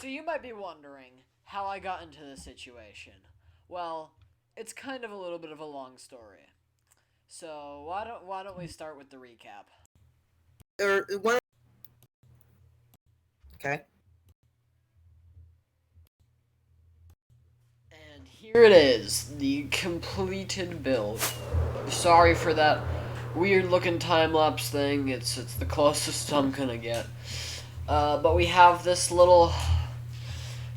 So you might be wondering how I got into this situation. Well, it's kind of a little bit of a long story. So why don't we start with the recap? Or one. Okay. And here it is, the completed build. Sorry for that weird looking time lapse thing. It's the closest I'm gonna get. But we have this little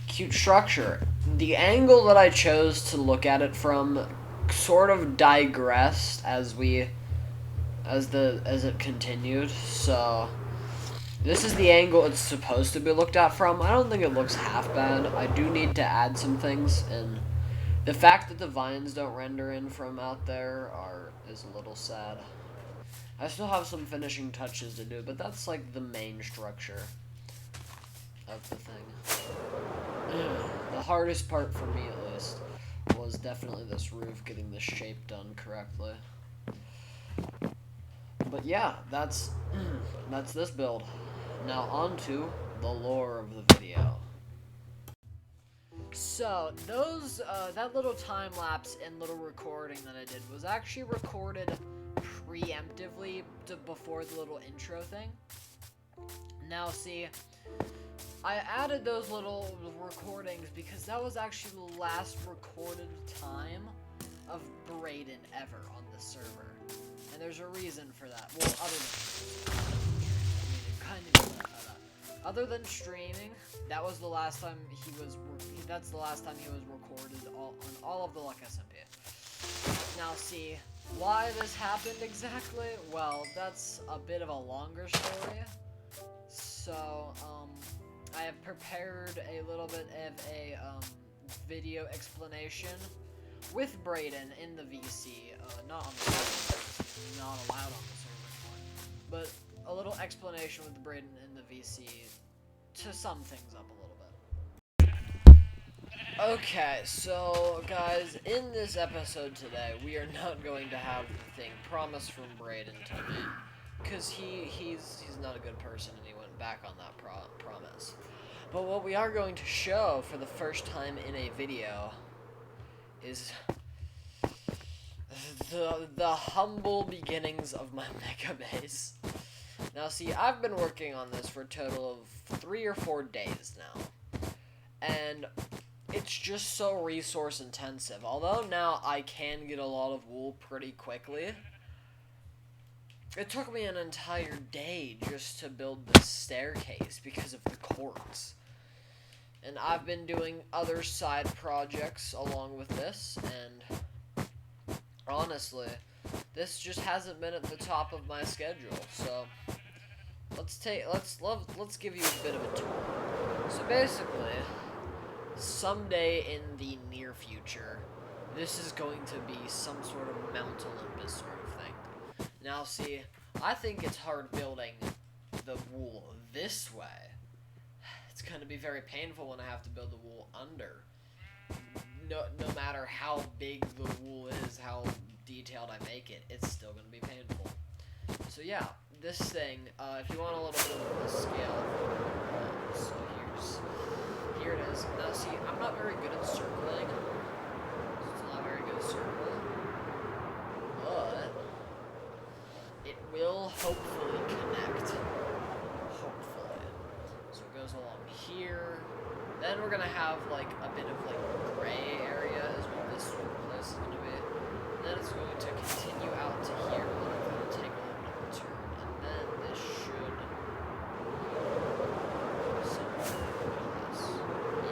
cute structure. The angle that I chose to look at it from sort of digressed as it continued. So this is the angle it's supposed to be looked at from. I don't think it looks half bad. I do need to add some things, and the fact that the vines don't render in from out there is a little sad. I still have some finishing touches to do, but that's like the main structure of the thing. The hardest part for me, at least, was definitely this roof, getting the shape done correctly. But yeah, that's this build. Now on to the lore of the video. So that little time lapse and little recording that I did was actually recorded preemptively before the little intro thing. Now see, I added those little recordings because that was actually the last recorded time of Braden ever on the server. And there's a reason for that. Well, other than streaming, that was the last time that's the last time he was recorded on all of the Luck SMP. Now see, why this happened exactly? Well, that's a bit of a longer story. So, I have prepared a little bit of a video explanation with Braden in the VC, not on the server, not allowed on the server anymore, but a little explanation with Braden in the VC to sum things up a little bit. Okay, so guys, in this episode today, we are not going to have the thing promised from Braden to me, because he's not a good person and he went back on that promise. But what we are going to show for the first time in a video is the humble beginnings of my mega base. Now see, I've been working on this for a total of 3 or 4 days now, and it's just so resource intensive. Although now I can get a lot of wool pretty quickly, it took me an entire day just to build this staircase because of the quartz. And I've been doing other side projects along with this, and honestly, this just hasn't been at the top of my schedule. So let's give you a bit of a tour. So basically, someday in the near future, this is going to be some sort of Mount Olympus sort of thing. Now see, I think it's hard building the wool this way. It's going to be very painful when I have to build the wool under. No matter how big the wool is, how detailed I make it, it's still going to be painful. So yeah, this thing, if you want a little bit of a scale, so here it is. Now see, I'm not very good at circling. It's not very good at circling. But it will hopefully connect. Hopefully. So it goes along here. Then we're gonna have like a bit of like gray area is what this place is gonna be. And then it's going to continue out to here. And then it's gonna take a little bit of a turn. And then this should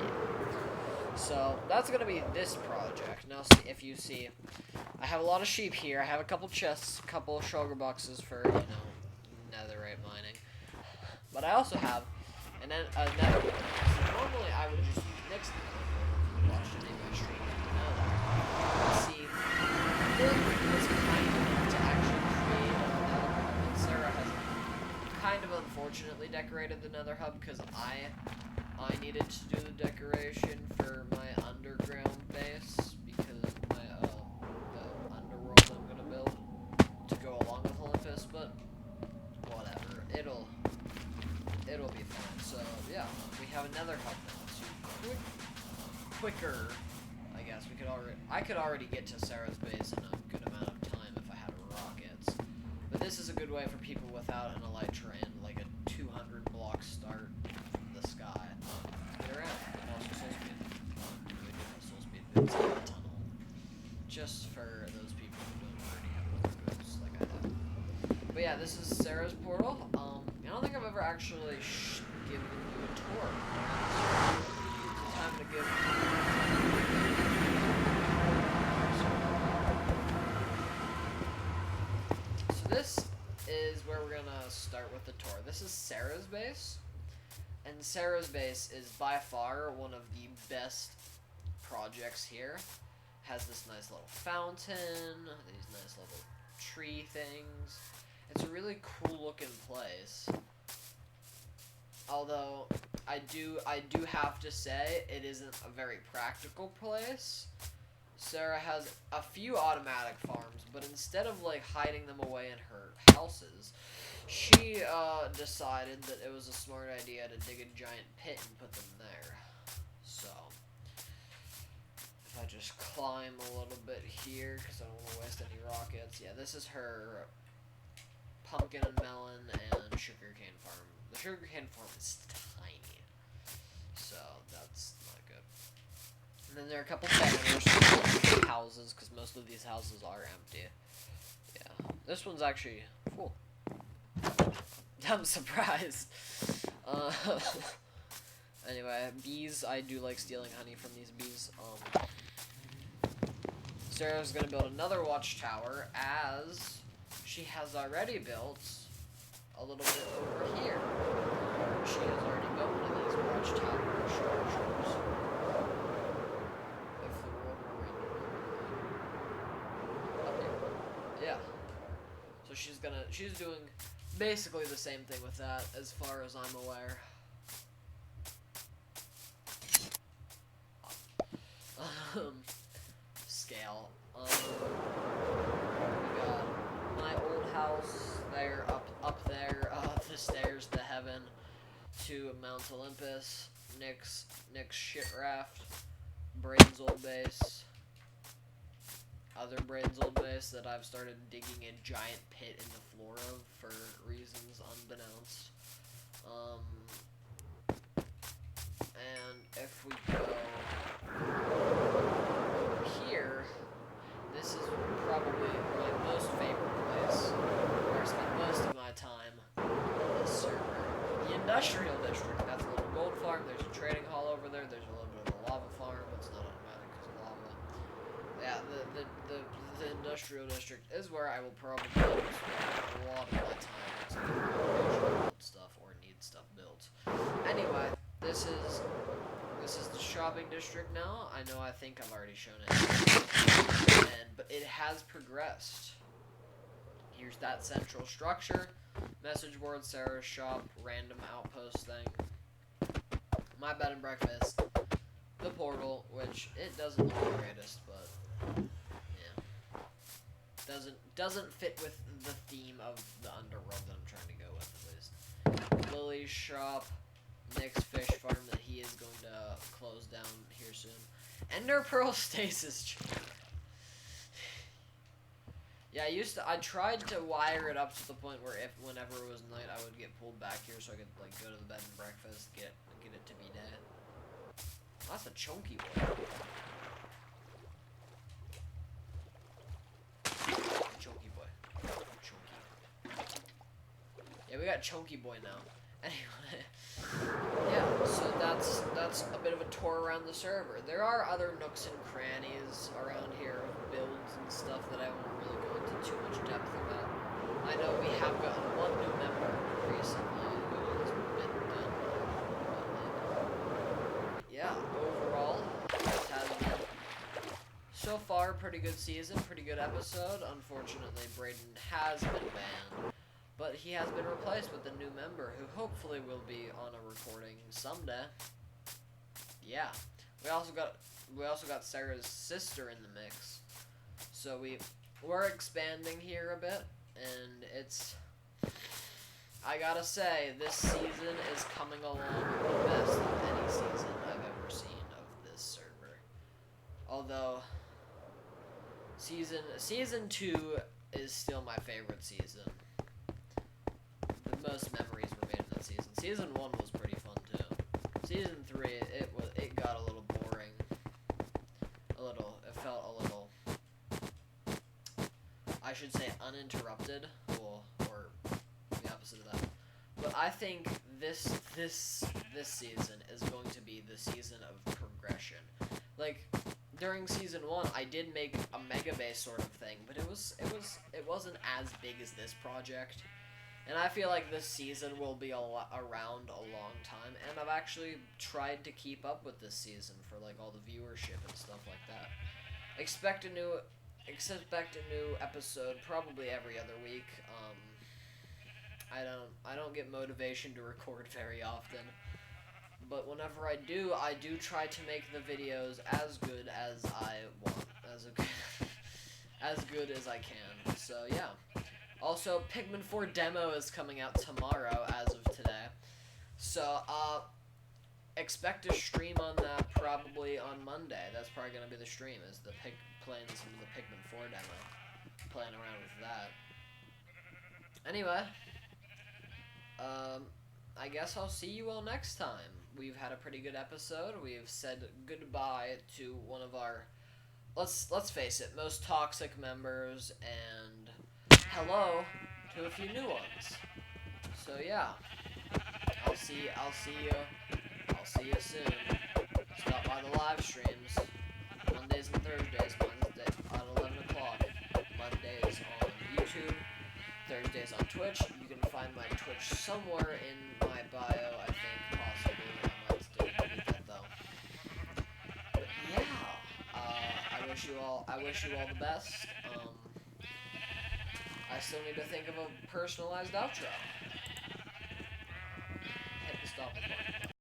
yeah. So that's gonna be this project. Now see, if you see, I have a lot of sheep here. I have a couple chests, a couple of sugar boxes for, you know, netherite mining. But I also have a nether. Normally I would just next watch any of my stream. See, this was kind enough to actually create a nether hub, and Sarah has kind of unfortunately decorated the nether hub because I needed to do the decoration for my underground base because my the underworld I'm gonna build to go along with Olympus, but whatever, it'll be fine. So yeah, we have nether hub now, so quicker. I guess I could already get to Sarah's base in a good amount of time if I had rockets. But this is a good way for people without an elytra and like a 200 block start from the sky. Get around. And also soul speed. We do have soul speed boots in the tunnel. Just for those people who don't already have those boots like I do. But yeah, this is Sarah's portal. I don't think I've ever actually given you a tour. It's time to give. So this is where we're gonna start with the tour. This is Sarah's base, and Sarah's base is by far one of the best projects here. Has this nice little fountain, these nice little tree things. It's a really cool looking place. Although I do have to say it isn't a very practical place. Sarah has a few automatic farms, but instead of like hiding them away in her houses, she decided that it was a smart idea to dig a giant pit and put them there. So if I just climb a little bit here, because I don't want to waste any rockets. Yeah, this is her pumpkin and melon and sugarcane farm. The sugarcane farm is tiny, so that's not good. And then there are a couple banners, houses, because most of these houses are empty. Yeah, this one's actually full. I'm surprised. Anyway, bees. I do like stealing honey from these bees. Sarah's gonna build another watchtower, as she has already built a little bit over here. She has already built one of these watchtower structures. If the world were up here. Yeah. So she's doing basically the same thing with that, as far as I'm aware. Scale. We got my old house there, up there, the stairs to heaven, to Mount Olympus, Nick's shit raft, Braden's old base, other Braden's old base that I've started digging a giant pit in the floor of for reasons unbeknownst. And if we go over here, this is probably my most favorite place, where I spend most of my time on this server. The industrial district, that's a little gold farm, there's a trading hall over there, there's a little bit of a lava farm, it's not automatic because of lava. Yeah, the industrial district is where I will probably spend a lot of my time to build stuff or need stuff built. Anyway, this is the shopping district now. I think I've already shown it. But it has progressed. Here's that central structure. Message board, Sarah's shop, random outpost thing. My bed and breakfast. The portal, which it doesn't look the greatest, but yeah. Doesn't fit with the theme of the underworld that I'm trying to go with, at least. Lily's shop. Nick's fish farm that he is going to close down here soon. Ender Pearl Stasis. Yeah, I tried to wire it up to the point where whenever it was night, I would get pulled back here so I could like go to the bed and breakfast, get it to be dead. That's a chunky boy. Chunky boy. Chunky. Yeah, we got Chunky boy now. Anyway. Yeah, so that's a bit of a tour around the server. There are other nooks and crannies around here of builds and stuff that I won't really go into too much depth about. I know we have gotten one new member recently who has been done. But yeah, overall, this has been so far pretty good season, pretty good episode. Unfortunately, Braden has been banned. But he has been replaced with a new member who hopefully will be on a recording someday. Yeah. We also got Sarah's sister in the mix. So we're expanding here a bit, and I gotta say, this season is coming along the best of any Although season 2 is still my favorite season. The most memories were made in that season. Season 1 was pretty fun too. Season 3, it got a little boring. It felt a little, I should say, uninterrupted, or the opposite of that. But I think this season is going to be the season of progression. Like, during season 1, I did make a mega base sort of thing, but it wasn't as big as this project. And I feel like this season will be around a long time, and I've actually tried to keep up with this season for like all the viewership and stuff like that. Expect a new episode probably every other week. I don't get motivation to record very often, but whenever I do try to make the videos as good as I want, as good as I can. So yeah. Also, Pikmin 4 demo is coming out tomorrow as of today. So, expect a stream on that probably on Monday. That's probably going to be the stream, is playing some of the Pikmin 4 demo. Playing around with that. Anyway, I guess I'll see you all next time. We've had a pretty good episode. We've said goodbye to one of our, let's face it, most toxic members, and hello to a few new ones. So yeah, I'll see you soon. Stop by the live streams Mondays and Thursdays. Wednesday at 11 o'clock. Mondays on YouTube. Thursdays on Twitch. You can find my Twitch somewhere in my bio. I think possibly. I might still delete that though. But yeah, I wish you all the best. I still need to think of a personalized outro. Hit the stop button.